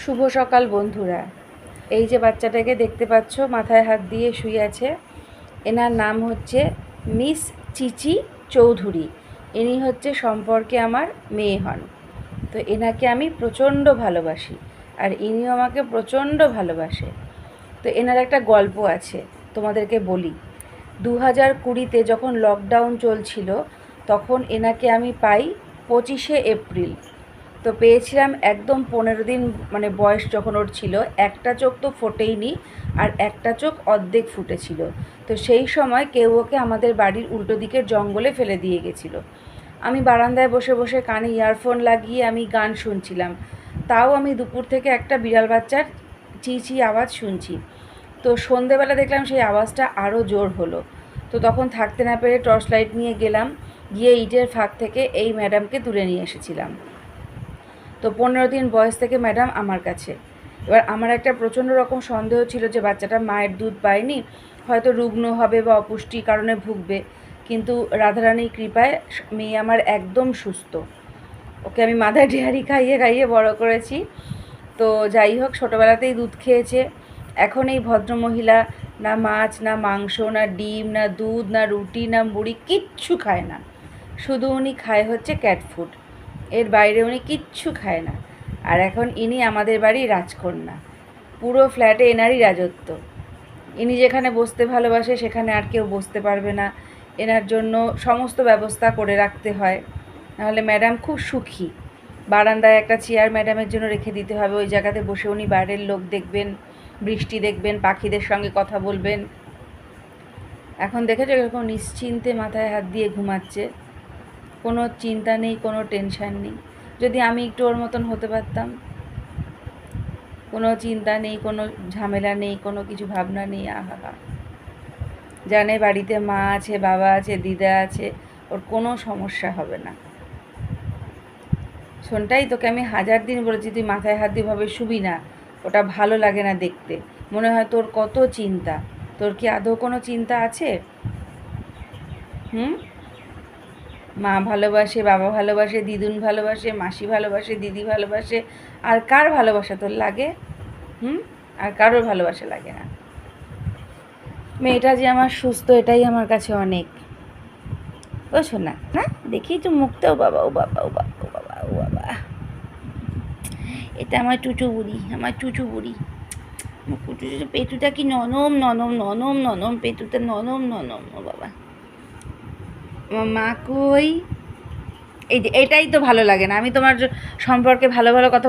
শুভ সকাল বন্ধুরা। এই যে বাচ্চাটাকে দেখতে পাচ্ছ মাথায় হাত দিয়ে শুয়ে আছে, এনার নাম হচ্ছে মিস চিচি চৌধুরী। ইনি হচ্ছে সম্পর্কে আমার মেয়ে হন। তো এনাকে আমি প্রচণ্ড ভালোবাসি আর ইনিও আমাকে প্রচণ্ড ভালোবাসে। তো এনার একটা গল্প আছে, তোমাদেরকে বলি। 2020-তে যখন লকডাউন চলছিল তখন এনাকে আমি পাই 25শে এপ্রিল। তো পেয়েছিলাম একদম 15 দিন মানে বয়স যখন ওর ছিল, একটা চোখ তো ফোটেইনি আর একটা চোখ অর্ধেক ফুটেছিল। তো সেই সময় কেউ ওকে আমাদের বাড়ির উল্টো দিকের জঙ্গলে ফেলে দিয়ে গেছিলো। আমি বারান্দায় বসে বসে কানে ইয়ারফোন লাগিয়ে আমি গান শুনছিলাম। তাও আমি দুপুর থেকে একটা বিড়াল বাচ্চার চিঁচি আওয়াজ শুনছি। তো সন্ধেবেলা দেখলাম সেই আওয়াজটা আরও জোর হলো। তো তখন থাকতে না পেরে টর্চ লাইট নিয়ে গেলাম, গিয়ে ইটের ফাঁক থেকে এই ম্যাডামকে তুলে নিয়ে এসেছিলাম। তো 15 দিন বয়স থেকে ম্যাডাম আমার কাছে। এবার আমার একটা প্রচণ্ড রকম সন্দেহ ছিল যে বাচ্চাটা মায়ের দুধ পায়নি, হয়তো রুগ্ন হবে বা অপুষ্টির কারণে ভুগবে। কিন্তু রাধারানীর কৃপায় মেয়ে আমার একদম সুস্থ। ওকে আমি মাদার ডেয়ারি খাইয়ে খাইয়ে বড় করেছি। তো যাই হোক, ছোটোবেলাতেই দুধ খেয়েছে। এখন এই ভদ্রমহিলা না মাছ, না মাংস, না ডিম, না দুধ, না রুটি, না মুড়ি, কিচ্ছু খায় না। শুধু উনি খায় হচ্ছে ক্যাট ফুড, এর বাইরে উনি কিচ্ছু খায় না। আর এখন ইনি আমাদের বাড়ির রাজকন্যা, পুরো ফ্ল্যাটে এনারই রাজত্ব। ইনি যেখানে বসতে ভালোবাসে সেখানে আর কেউ বসতে পারবে না। এনার জন্য সমস্ত ব্যবস্থা করে রাখতে হয়, নাহলে ম্যাডাম খুব সুখী। বারান্দায় একটা চেয়ার ম্যাডামের জন্য রেখে দিতে হবে, ওই জায়গাতে বসে উনি বাইরের লোক দেখবেন, বৃষ্টি দেখবেন, পাখিদের সঙ্গে কথা বলবেন। এখন দেখেছো এরকম নিশ্চিন্তে মাথায় হাত দিয়ে ঘুমাচ্ছে, কোনো চিন্তা নেই, কোনো টেনশান নেই। যদি আমি একটু ওর মতন হতে পারতাম, কোনো চিন্তা নেই, কোনো ঝামেলা নেই, কোনো কিছু ভাবনা নেই। আহা, জানে বাড়িতে মা আছে, বাবা আছে, দিদা আছে, ওর কোনো সমস্যা হবে না। শোনটাই তোকে আমি 1000 দিন বলেছি তুই মাথায় হাত দিয়ে ভাবে শুবি না, ওটা ভালো লাগে না দেখতে। মনে হয় তোর কত চিন্তা। তোর কি আদৌ কোনো চিন্তা আছে? মা ভালোবাসে, বাবা ভালোবাসে, দিদুন ভালোবাসে, মাসি ভালোবাসে, দিদি ভালোবাসে, আর কার ভালোবাসা তোর লাগে? আর কারোর ভালোবাসা লাগে না। মেয়েটা যে আমার সুস্থ, এটাই আমার কাছে অনেক। ও শোনা না, দেখি একটু মুখটা, ও বাবা, ও বাবা, ও বাবা, ও বাবা, ও বাবা, এটা আমার চুচু বুড়ি, আমার চুচু বুড়ি। পেটুটা কি ননম ননম ননম ননম, পেটুটা ননম ননম। ও বাবা, আমার মা কই? এই যে এটাই তো ভালো লাগে না, আমি তোমার সম্পর্কে ভালো ভালো কথা